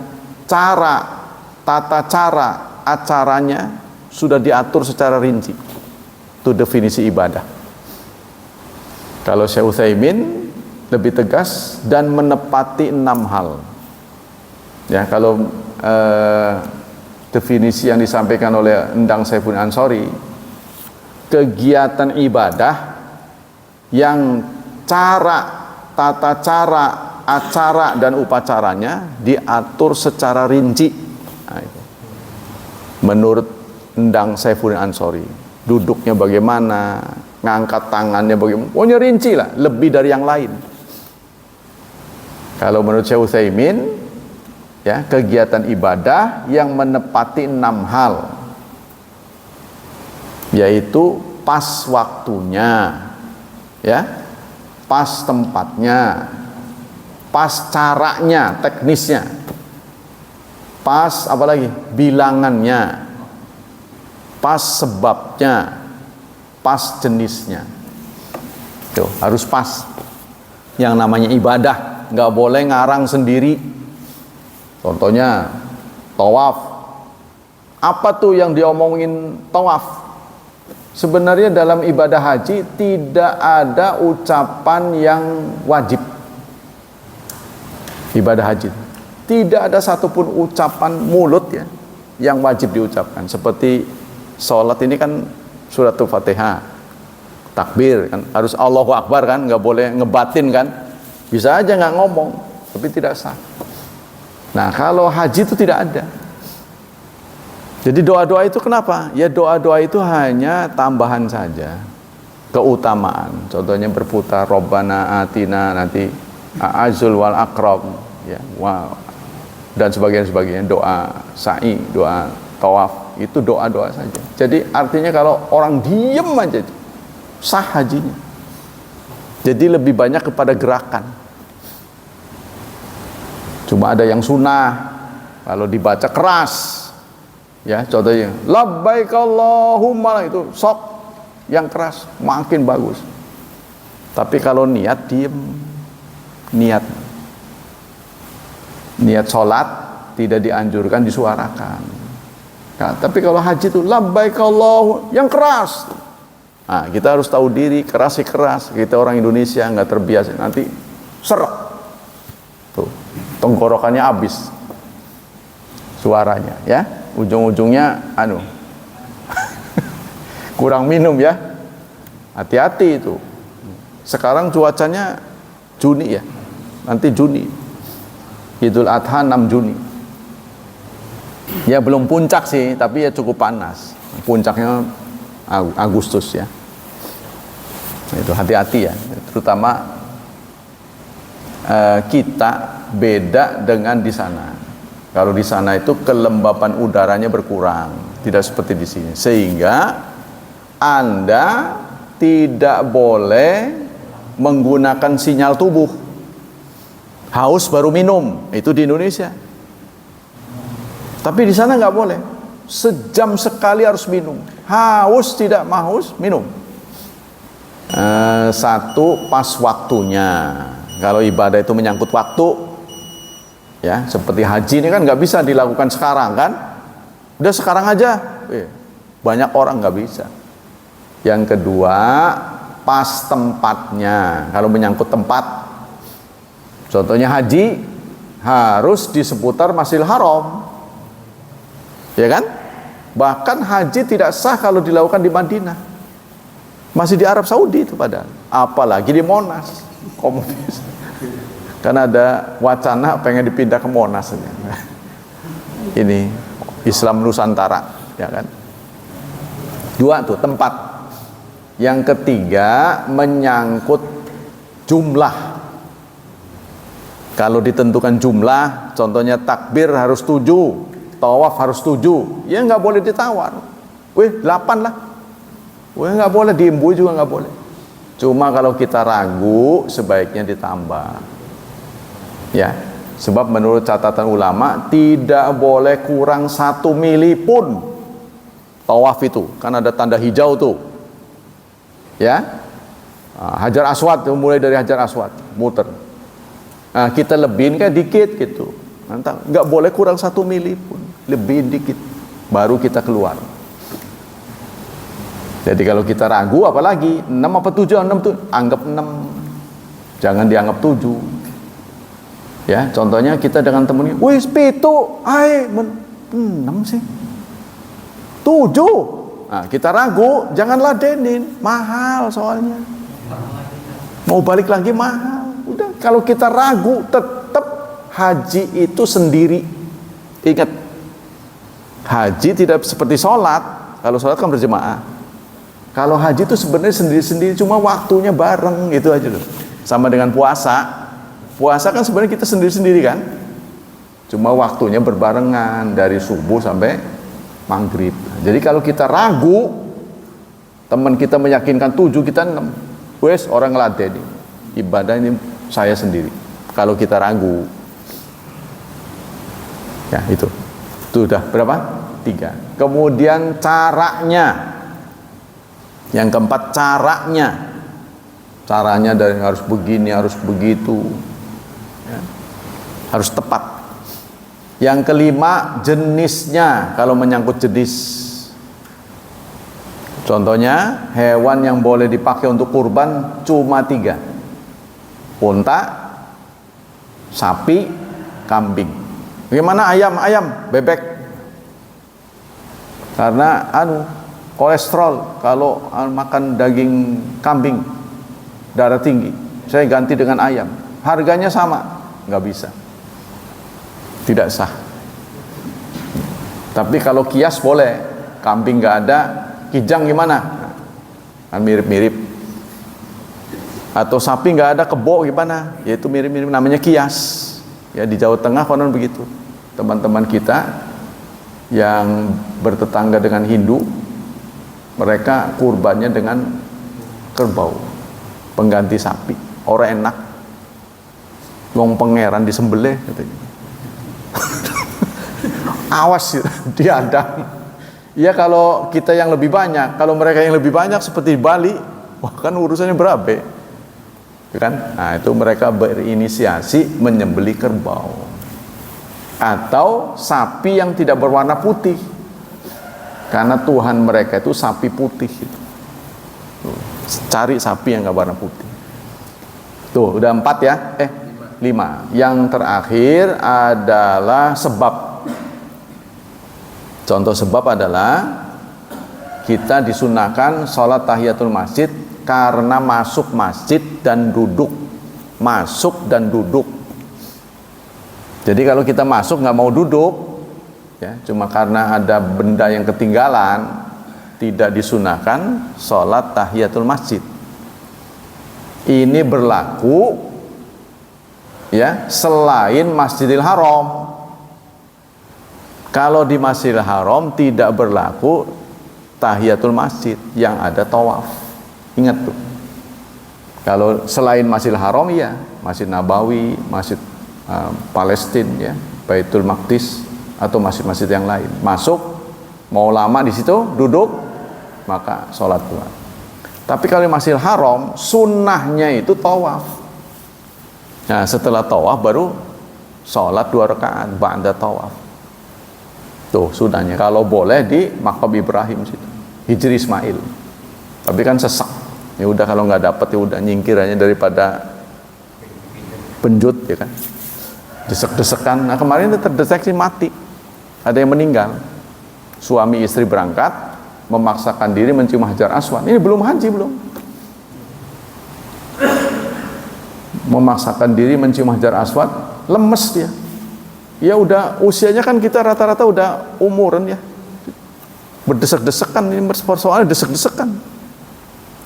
tata cara acaranya sudah diatur secara rinci. Itu definisi ibadah. Kalau Syekh Utsaimin lebih tegas, dan menepati 6 hal ya. Kalau definisi yang disampaikan oleh Endang Saifuddin Ansori, kegiatan ibadah yang tata cara, acara dan upacaranya diatur secara rinci. Nah, itu. Menurut Endang Saifuddin Ansori, duduknya bagaimana, ngangkat tangannya bagaimana, pokoknya rinci lah, lebih dari yang lain. Kalau menurut Syekh Utsaimin ya, kegiatan ibadah yang menepati 6 hal, yaitu pas waktunya ya, pas tempatnya, pas caranya, teknisnya, pas apalagi bilangannya, pas sebabnya, pas jenisnya. Tuh, harus pas. Yang namanya ibadah nggak boleh ngarang sendiri. Contohnya tawaf. Apa tuh yang diomongin tawaf? Sebenarnya dalam ibadah haji tidak ada ucapan yang wajib. Ibadah haji tidak ada satupun ucapan mulut ya yang wajib diucapkan. Seperti sholat ini kan suratul Fatihah, takbir kan harus Allahu Akbar kan, nggak boleh ngebatin kan. Bisa aja nggak ngomong, tapi tidak sah. Nah, kalau haji itu tidak ada. Jadi doa-doa itu kenapa? Ya doa-doa itu hanya tambahan saja, keutamaan. Contohnya berputar Robbana atina, nanti a'azul wal akram ya, wow, dan sebagainya, doa sa'i, doa tawaf, itu doa-doa saja. Jadi artinya kalau orang diem aja sah hajinya. Jadi lebih banyak kepada gerakan. Cuma ada yang sunnah, kalau dibaca keras ya, contohnya labbaik Allahumma, itu sok yang keras makin bagus. Tapi kalau niat diem, niat sholat tidak dianjurkan disuarakan. Nah, tapi kalau haji itu labbaik Allah yang keras. Nah, kita harus tahu diri, keras sih keras. Kita orang Indonesia nggak terbiasa, nanti serak tuh, tenggorokannya habis suaranya ya, ujung-ujungnya kurang minum ya. Hati-hati itu. Sekarang cuacanya Juni ya, nanti Juni, Idul Adha 6 Juni ya, belum puncak sih, tapi ya cukup panas. Puncaknya Agustus ya. Itu hati-hati ya, terutama kita beda dengan di sana. Kalau di sana itu kelembapan udaranya berkurang, tidak seperti di sini, sehingga Anda tidak boleh menggunakan sinyal tubuh. Haus baru minum, itu di Indonesia. Tapi di sana nggak boleh. Sejam sekali harus minum. Haus tidak haus, minum. Satu, pas waktunya. Kalau ibadah itu menyangkut waktu, ya seperti haji ini kan nggak bisa dilakukan sekarang kan. Udah sekarang aja, Banyak orang nggak bisa. Yang kedua, pas tempatnya. Kalau menyangkut tempat, contohnya haji, harus di seputar Masjidil Haram, ya kan? Bahkan haji tidak sah kalau dilakukan di Madinah, masih di Arab Saudi itu padahal. Apalagi di Monas, komunis. Karena ada wacana pengen dipindah ke Monas. Ini Islam Nusantara, ya kan? Dua tuh tempat. Yang ketiga, menyangkut jumlah. Kalau ditentukan jumlah, contohnya takbir harus 7, tawaf harus 7, ya nggak boleh ditawar. Wih, 8 lah. Wih, nggak boleh, diimbui juga nggak boleh. Cuma kalau kita ragu, sebaiknya ditambah. Ya, sebab menurut catatan ulama, tidak boleh kurang 1 mili pun tawaf itu, kan ada tanda hijau tuh. Ya, Hajar Aswad, mulai dari Hajar Aswad, muter. Nah, kita lebihin kayak dikit gitu. Nanti nggak boleh kurang 1 mili pun, lebih dikit, baru kita keluar. Jadi kalau kita ragu, apalagi 6 apa 7, 6 tuh, anggap 6, jangan dianggap 7. Ya, contohnya kita dengan temennya, wih, 7, 6 sih, 7. Nah, kita ragu, jangan ladenin, mahal soalnya. Mau balik lagi mahal. Udah, kalau kita ragu, tetap haji itu sendiri. Ingat, haji tidak seperti sholat. Kalau sholat kan berjemaah. Kalau haji itu sebenarnya sendiri-sendiri, cuma waktunya bareng, itu aja loh. Sama dengan puasa. Puasa kan sebenarnya kita sendiri-sendiri kan. Cuma waktunya berbarengan dari subuh sampai maghrib. Jadi kalau kita ragu, teman kita meyakinkan 7, kita 6. Wes, orang ngeladen, ibadah ini saya sendiri. Kalau kita ragu, ya itu udah berapa? 3. Kemudian caranya, yang keempat caranya dari harus begini, harus begitu, ya, harus tepat. Yang kelima, jenisnya. Kalau menyangkut jenis, contohnya hewan yang boleh dipakai untuk kurban cuma 3: unta, sapi, kambing. Bagaimana ayam, bebek? Karena kolesterol kalau makan daging kambing, darah tinggi. Saya ganti dengan ayam, harganya sama, nggak bisa, tidak sah. Tapi kalau kias boleh, kambing nggak ada, kijang gimana? Kan mirip-mirip. Atau sapi nggak ada, kebo gimana? Yaitu mirip-mirip, namanya kias. Ya, di Jawa Tengah konon begitu. Teman-teman kita yang bertetangga dengan Hindu, mereka kurbannya dengan kerbau, pengganti sapi. Orang enak, wong pangeran disembelih katanya. Awas diadang. Ya, kalau kita yang lebih banyak, kalau mereka yang lebih banyak seperti Bali, wah kan urusannya berabe, kan? Nah, itu mereka berinisiasi menyembelih kerbau atau sapi yang tidak berwarna putih, karena Tuhan mereka itu sapi putih. Cari sapi yang nggak warna putih. Tuh, udah 4 ya, 5. Yang terakhir adalah sebab. Contoh sebab adalah kita disunahkan sholat tahiyatul masjid karena masuk masjid dan duduk. Masuk dan duduk. Jadi kalau kita masuk nggak mau duduk, ya, cuma karena ada benda yang ketinggalan, tidak disunahkan sholat tahiyatul masjid. Ini berlaku, ya, selain Masjidil Haram. Kalau di Masjidil Haram tidak berlaku tahiyatul masjid, yang ada tawaf. Ingat tuh. Kalau selain Masjidil Haram, ya, Masjid Nabawi, Masjid Palestina, ya, Baitul Maqdis, atau masjid-masjid yang lain. Masuk, mau lama di situ, duduk, maka sholat dua. Tapi kalau di Masjidil Haram, sunnahnya itu tawaf. Nah, setelah tawaf baru sholat 2 rakaat ba'da tawaf. Tuh sunnahnya. Kalau boleh di Maqam Ibrahim situ. Hijri Ismail. Tapi kan sesak. Ya udah kalau nggak dapat ya udah nyingkir aja daripada penjut ya kan. Desek-desekan. Nah kemarin itu terdeteksi mati. Ada yang meninggal. Suami istri berangkat, memaksakan diri mencium Hajar Aswad. Ini belum haji belum. Memaksakan diri mencium Hajar Aswad, lemes dia. Ya udah usianya kan kita rata-rata udah umuran ya. Berdesek-desekan, ini persoalannya desek-desekan.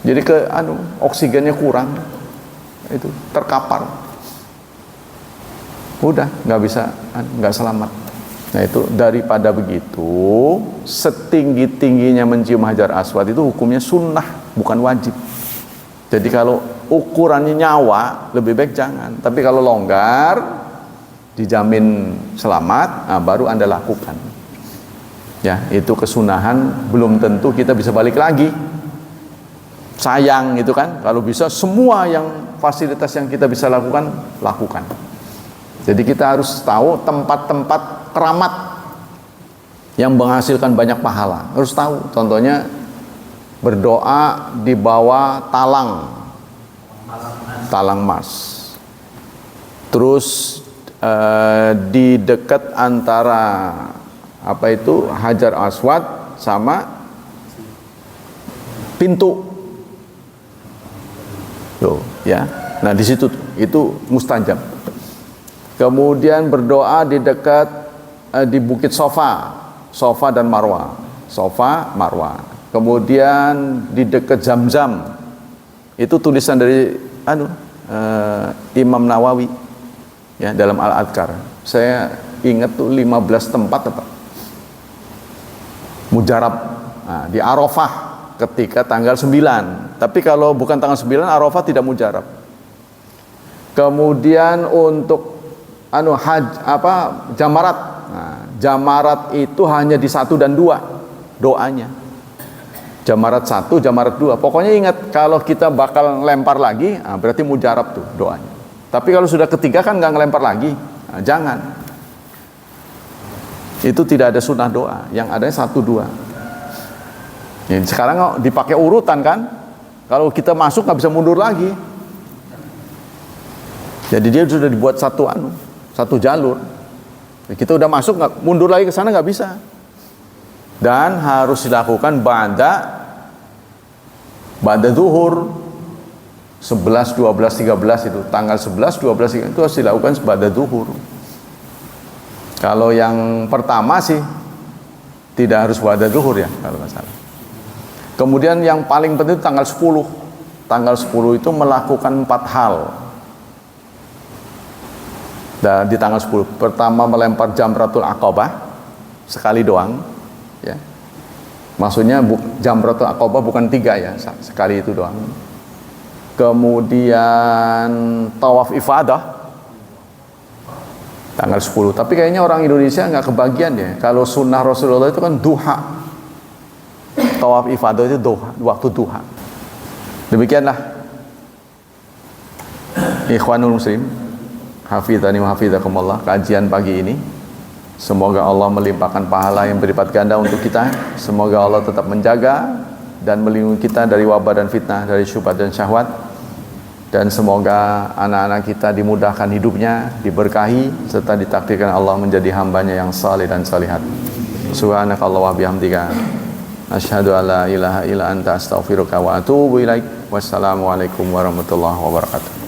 Jadi oksigennya kurang. Itu terkapar. Udah nggak bisa, nggak selamat. Nah itu daripada begitu, setinggi-tingginya mencium Hajar Aswad itu hukumnya sunnah, bukan wajib. Jadi kalau ukurannya nyawa, lebih baik jangan. Tapi kalau longgar, dijamin selamat, baru Anda lakukan. Ya, itu kesunahan, belum tentu kita bisa balik lagi. Sayang itu kan, kalau bisa semua yang fasilitas yang kita bisa lakukan, lakukan. Jadi kita harus tahu tempat-tempat keramat yang menghasilkan banyak pahala. Harus tahu, contohnya berdoa di bawah talang mas. Terus di dekat antara Hajar Aswad sama pintu. Tuh, ya. Nah, di situ itu mustajab. Kemudian berdoa di dekat di Bukit Sofa dan Marwah. Sofa, Marwah. Kemudian di dekat Zam-Zam. Itu tulisan dari Imam Nawawi ya dalam Al-Adhkar. Saya ingat tuh 15 tempat mujarab. Nah, di Arafah ketika tanggal 9. Tapi kalau bukan tanggal 9 Arafah tidak mujarab. Kemudian untuk jamarat. Nah, jamarat itu hanya di 1 dan 2 doanya. Jamarat 1, jamarat 2. Pokoknya ingat kalau kita bakal lempar lagi, berarti mujarab tuh doanya. Tapi kalau sudah ketiga kan nggak ngelempar lagi, jangan. Itu tidak ada sunnah doa, yang adanya 1, 2. Ya, sekarang dipakai urutan kan? Kalau kita masuk nggak bisa mundur lagi. Jadi dia sudah dibuat satu jalur. Kita udah masuk, nggak mundur lagi ke sana nggak bisa. Dan harus dilakukan ba'da zuhur 11, 12, 13 itu tanggal 11, 12, 13 itu harus dilakukan ba'da zuhur. Kalau yang pertama sih tidak harus ba'da zuhur ya kalau nggak salah. Kemudian yang paling penting tanggal 10. Tanggal 10 itu melakukan 4 hal. Dan di tanggal 10 pertama melempar Jamratul Aqabah sekali doang ya. Maksudnya Jamratul Aqabah bukan 3 ya, sekali itu doang. Kemudian tawaf ifadah tanggal 10. Tapi kayaknya orang Indonesia nggak kebagian ya. Kalau sunnah Rasulullah itu kan duha. Tawaf ifadah itu waktu duha. Demikianlah ikhwanul muslim, hafizani wa hafizakumullah, kajian pagi ini. Semoga Allah melimpahkan pahala yang berlipat ganda untuk kita. Semoga Allah tetap menjaga dan melindungi kita dari wabah dan fitnah, dari syubhat dan syahwat. Dan semoga anak-anak kita dimudahkan hidupnya, diberkahi, serta ditakdirkan Allah menjadi hambanya yang saleh dan salihat. Subhanakallah wa bihamdika, asyhadu an la ilaha illa anta astaghfiruka wa atubu ilaik. Wassalamualaikum warahmatullahi wabarakatuh.